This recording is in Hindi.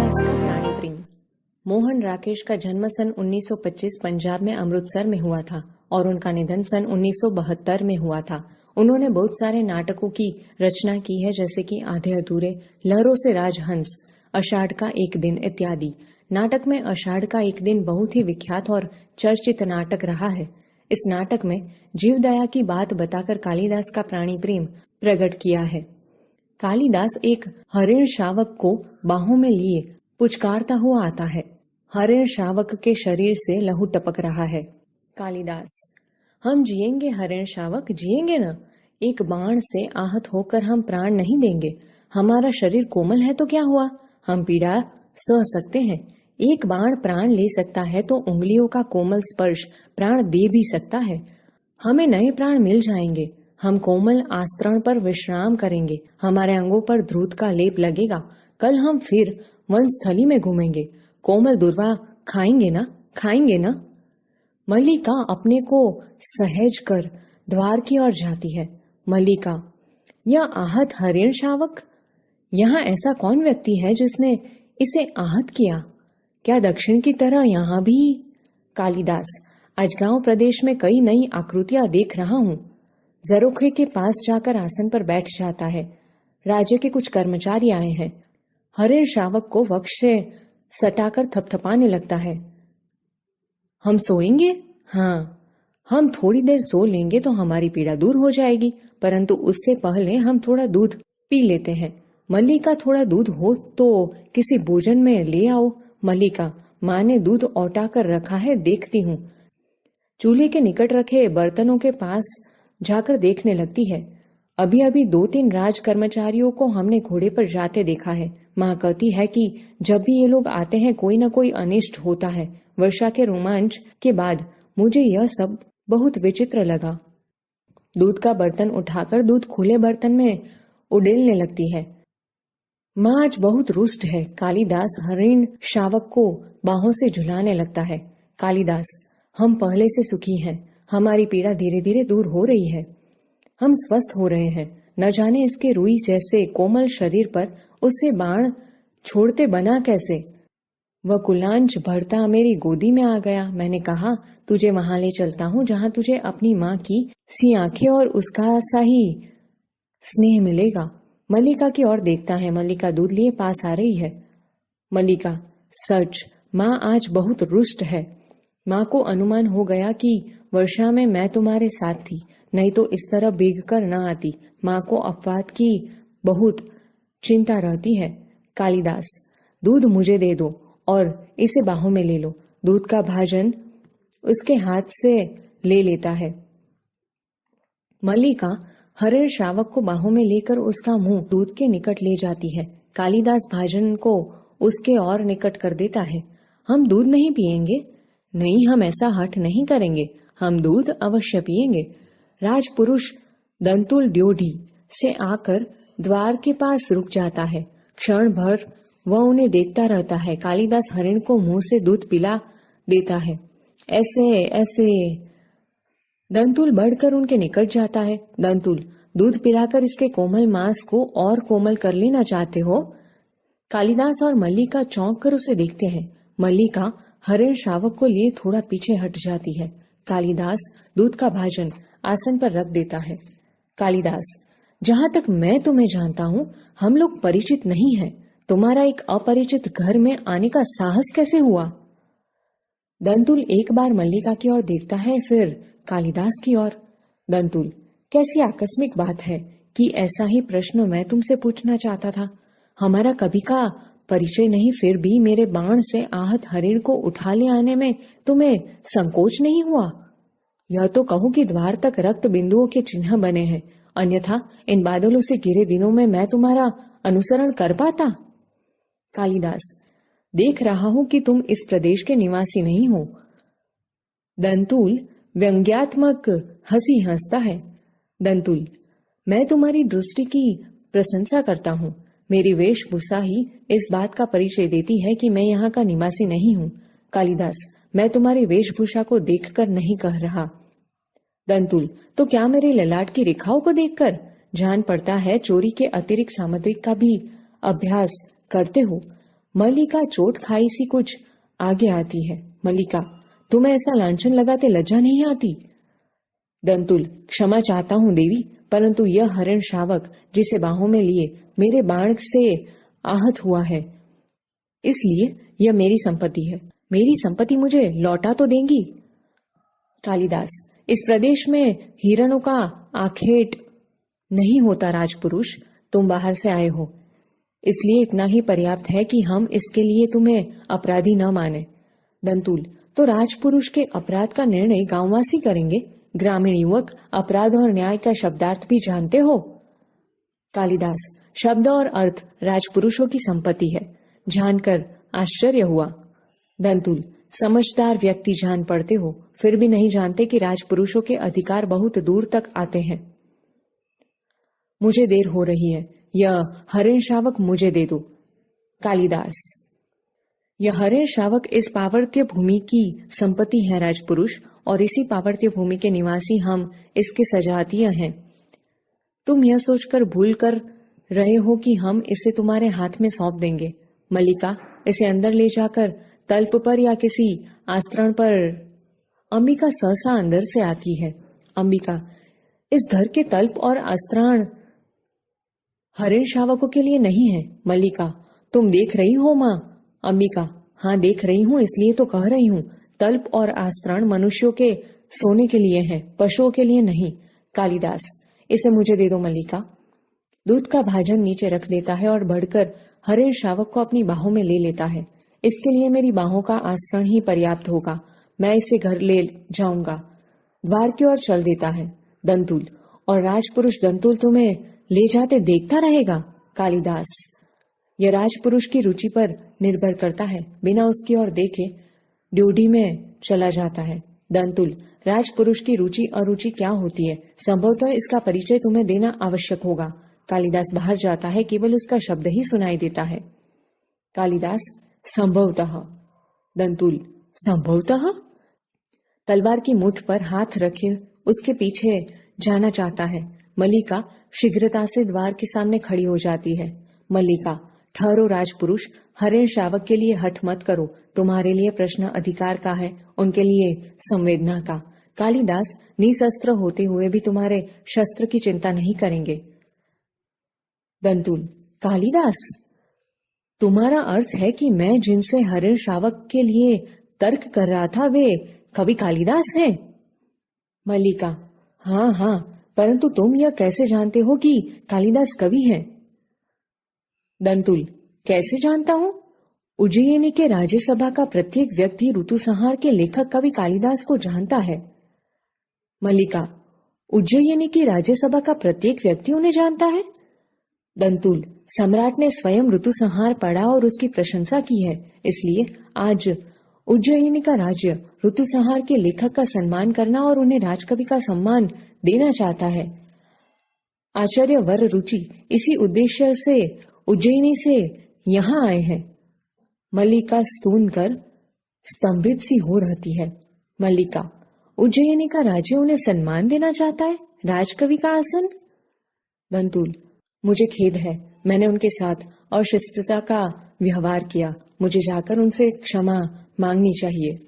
कालिदास का प्राणी प्रेम। मोहन राकेश का जन्म सन 1925 पंजाब में अमृतसर में हुआ था और उनका निधन सन 1972 में हुआ था। उन्होंने बहुत सारे नाटकों की रचना की है, जैसे कि आधे अधूरे, लहरों से राजहंस, आषाढ़ का एक दिन इत्यादि। नाटक में आषाढ़ का एक दिन बहुत ही विख्यात और चर्चित नाटक रहा है। इस नाटक में जीवदया की बात बताकर कालिदास का प्राणी प्रेम प्रकट किया है। कालिदास एक हरिण शावक को बाहों में लिए पुचकारता हुआ आता है। हरिण शावक के शरीर से लहू टपक रहा है। कालिदास: हम जिएंगे हरिण शावक, जिएंगे न। एक बाण से आहत होकर हम प्राण नहीं देंगे। हमारा शरीर कोमल है तो क्या हुआ, हम पीड़ा सह सकते हैं। एक बाण प्राण ले सकता है तो उंगलियों का कोमल स्पर्श प्राण दे भी सकता है। हमें नए प्राण मिल जाएंगे। हम कोमल आस्तरण पर विश्राम करेंगे। हमारे अंगों पर ध्रुत का लेप लगेगा। कल हम फिर वनस्थली में घूमेंगे। कोमल दुर्वा खाएंगे ना, खाएंगे ना। मल्लिका अपने को सहज कर द्वार की ओर जाती है। मल्लिका: यह आहत हरिण शावक, यहाँ ऐसा कौन व्यक्ति है जिसने इसे आहत किया? क्या दक्षिण की तरह यहाँ भी? कालिदास: अजगांव प्रदेश में कई नई आकृतियां देख रहा हूँ। जरोखे के पास जाकर आसन पर बैठ जाता है। राज्य के कुछ कर्मचारी आए हैं। हरिण शावक को वक्ष से सटाकर थपथपाने लगता है। हम सोएंगे? हाँ, हम थोड़ी देर सो लेंगे तो हमारी पीड़ा दूर हो जाएगी, परंतु उससे पहले हम थोड़ा दूध पी लेते हैं। मल्लिका: थोड़ा दूध हो तो किसी भोजन में ले आओ। मल्लिका: माँ ने दूध औटा कर रखा है, देखती हूँ। चूल्हे के निकट रखे बर्तनों के पास जाकर देखने लगती है। अभी अभी 2-3 राज कर्मचारियों को हमने घोड़े पर जाते देखा है। माँ कहती है कि जब भी ये लोग आते हैं कोई न कोई अनिष्ट होता है। वर्षा के रोमांच के बाद मुझे यह सब बहुत विचित्र लगा। दूध का बर्तन उठाकर दूध खुले बर्तन में उड़ेलने लगती है। माँ आज बहुत रुष्ट है। कालिदास हरिण शावक को बाहों से झुलाने लगता है। कालिदास: हम पहले से सुखी हैं। हमारी पीड़ा धीरे धीरे दूर हो रही है। हम स्वस्थ हो रहे हैं। न जाने इसके रुई जैसे कोमल शरीर पर उससे बाण छोड़ते बना कैसे। वह कुलांच भरता मेरी गोदी में आ गया। मैंने कहा, तुझे वहां ले चलता हूँ जहां तुझे अपनी माँ की सी आंखें और उसका सा ही स्नेह मिलेगा। मल्लिका की ओर देखता है। मल्लिका दूध लिए पास आ रही है। मल्लिका: सच, माँ आज बहुत रुष्ट है। माँ को अनुमान हो गया कि वर्षा में मैं तुम्हारे साथ थी, नहीं तो इस तरह भीग कर न आती। माँ को अपवाद की बहुत चिंता रहती है। कालिदास: दूध मुझे दे दो और इसे बाहों में ले लो। दूध का भाजन उसके हाथ से ले लेता है। मल्लिका हरिण शावक को बाहों में लेकर उसका मुंह दूध के निकट ले जाती है। कालिदास भाजन को उसके और निकट कर देता है। हम दूध नहीं पिएंगे? नहीं, हम ऐसा हठ नहीं करेंगे। हम दूध अवश्य पिएंगे। राजपुरुष दंतुल ड्योढ़ी से आकर द्वार के पास रुक जाता है। क्षण भर वह उन्हें देखता रहता है। कालिदास हरिण को मुंह से दूध पिला देता है। ऐसे ऐसे। दंतुल बढ़कर उनके निकट जाता है। दंतुल: दूध पिलाकर इसके कोमल मांस को और कोमल कर लेना चाहते हो? कालिदास और मल्लिका चौंक कर उसे देखते हैं। मल्लिका हरिण शावक को लिए थोड़ा पीछे हट जाती है। कालिदास दूध का भाजन आसन पर रख देता है। कालिदास: जहां तक मैं तुम्हें जानता हूँ हम लोग परिचित नहीं हैं। तुम्हारा एक अपरिचित घर में आने का साहस कैसे हुआ? दंतुल एक बार मल्लिका की ओर देखता है, फिर कालिदास की ओर। दंतुल: कैसी आकस्मिक बात है कि ऐसा ही प्रश्न मैं तुमसे पूछना चाहता था। हमारा कभी का परिचय नहीं, फिर भी मेरे बाण से आहत हरिण को उठा ले आने में तुम्हें संकोच नहीं हुआ? यह तो कहूं कि द्वार तक रक्त बिंदुओं के चिन्ह बने हैं, अन्यथा इन बादलों से घिरे दिनों में मैं तुम्हारा अनुसरण कर पाता? कालिदास: देख रहा हूं कि तुम इस प्रदेश के निवासी नहीं हो। दंतुल व्यंग्यात्मक हंसी हंसता है। दंतुल: मैं तुम्हारी दृष्टि की प्रशंसा करता हूँ। मेरी वेशभूषा ही इस बात का परिचय देती है कि मैं यहाँ का निवासी नहीं हूँ। कालिदास: मैं तुम्हारी वेशभूषा को देखकर नहीं कह रहा। दंतुल: तो क्या मेरे ललाट की रेखाओं को देखकर? जान पड़ता है चोरी के अतिरिक्त सामग्री का भी अभ्यास करते हो। मल्लिका चोट खाई सी कुछ आगे आती है। मल्लिका, तुम्हें ऐसा लांछन लगाते लज्जा नहीं आती? दंतुल, क्षमा चाहता हूं देवी, परंतु यह हरिण शावक जिसे बाहों में लिए मेरे बाण से आहत हुआ है, इसलिए यह मेरी संपत्ति है। मेरी संपत्ति मुझे लौटा तो देंगी? कालिदास, इस प्रदेश में हिरणों का आखेट नहीं होता राजपुरुष, तुम बाहर से आए हो, इसलिए इतना ही पर्याप्त है कि हम इसके लिए तुम्हें अपराधी न माने। दंतुल, तो राजपुरुष के अपराध का निर्णय गांववासी करेंगे? ग्रामीण युवक अपराध और न्याय का शब्दार्थ भी जानते हो? कालिदास, शब्द और अर्थ राजपुरुषों की संपत्ति है, जानकर आश्चर्य हुआ। दंतुल, समझदार व्यक्ति जान पड़ते हो, फिर भी नहीं जानते कि राजपुरुषों के अधिकार बहुत दूर तक आते हैं। मुझे देर हो रही है, यह हरिण शावक मुझे दे दो। कालिदास, यह हरिण शावक इस पावर्त्य भूमि की संपत्ति है राजपुरुष, और इसी पावर्त्य भूमि के निवासी हम इसके सजातीय हैं। तुम यह सोचकर भूल कर रहे हो कि हम इसे तुम्हारे हाथ में सौंप देंगे। मल्लिका, इसे अंदर ले जाकर तल्प पर या किसी आस्तरण पर। अंबिका सहसा अंदर से आती है। अंबिका, इस घर के तल्प और आस्तरण हरिण शावकों के लिए नहीं है। मल्लिका, तुम देख रही हो माँ? अंबिका, हाँ देख रही हूँ, इसलिए तो कह रही हूँ। तल्प और आस्तरण मनुष्यों के सोने के लिए है, पशुओं के लिए नहीं। कालिदास, इसे मुझे दे दो मल्लिका। दूध का भाजन नीचे रख देता है और बढ़कर हरिण शावक को अपनी बाहों में ले लेता है। इसके लिए मेरी बाहों का आस्तरण ही पर्याप्त होगा, मैं इसे घर ले जाऊंगा। द्वार की ओर चल देता है। दंतुल, और राजपुरुष दंतुल तुम्हें ले जाते देखता रहेगा? कालिदास, यह राजपुरुष की रुचि पर निर्भर करता है, बिना उसकी ओर देखे ड्यूटी में चला जाता है। दंतुल, राजपुरुष की रुचि अरुचि क्या होती है? संभवतः इसका परिचय तुम्हें देना आवश्यक होगा। कालिदास बाहर जाता है, केवल उसका शब्द ही सुनाई देता है। कालिदास, संभवतः। दंतुल, संभवतः? तलवार की मुठ पर हाथ रखे उसके पीछे जाना चाहता है। मल्लिका शीघ्रता से द्वार के सामने खड़ी हो जाती है। मल्लिका, ठहरो राजपुरुष, हरिण शावक के लिए हठ मत करो, तुम्हारे लिए प्रश्न अधिकार का है, उनके लिए संवेदना का। कालिदास निशस्त्र होते हुए भी तुम्हारे शस्त्र की चिंता नहीं करेंगे। दंतुल, कालिदास, तुम्हारा अर्थ है कि मैं जिनसे हरिण शावक के लिए तर्क कर रहा था वे कवि कालिदास हैं? मल्लिका, हाँ हाँ, परंतु तुम यह कैसे जानते हो कि कालिदास कवि हैं? दंतुल, कैसे जानता हूं? उज्जयिनी के राज्यसभा का प्रत्येक व्यक्ति ऋतुसंहार के लेखक कवि कालिदास को जानता है। मल्लिका, उज्जयिनी की राज्यसभा का प्रत्येक व्यक्ति उन्हें जानता है? दंतुल, सम्राट ने स्वयं ऋतुसंहार पढ़ा और उसकी प्रशंसा की है, इसलिए आज उज्जयिनी का राज्य ऋतुसंहार के लेखक का सम्मान करना और उन्हें राजकवि का सम्मान देना चाहता है। आचार्य वर रुचि इसी उद्देश्य से उज्जयिनी से यहाँ आए हैं। मल्लिका स्तून कर स्तंभित सी हो रहती है। मल्लिका, उज्जयिनी का राज्य उन्हें सम्मान देना चाहता है, राजकवि का आसन? दंतुल, मुझे खेद है, मैंने उनके साथ अशिष्टता का व्यवहार किया, मुझे जाकर उनसे क्षमा मांगनी चाहिए।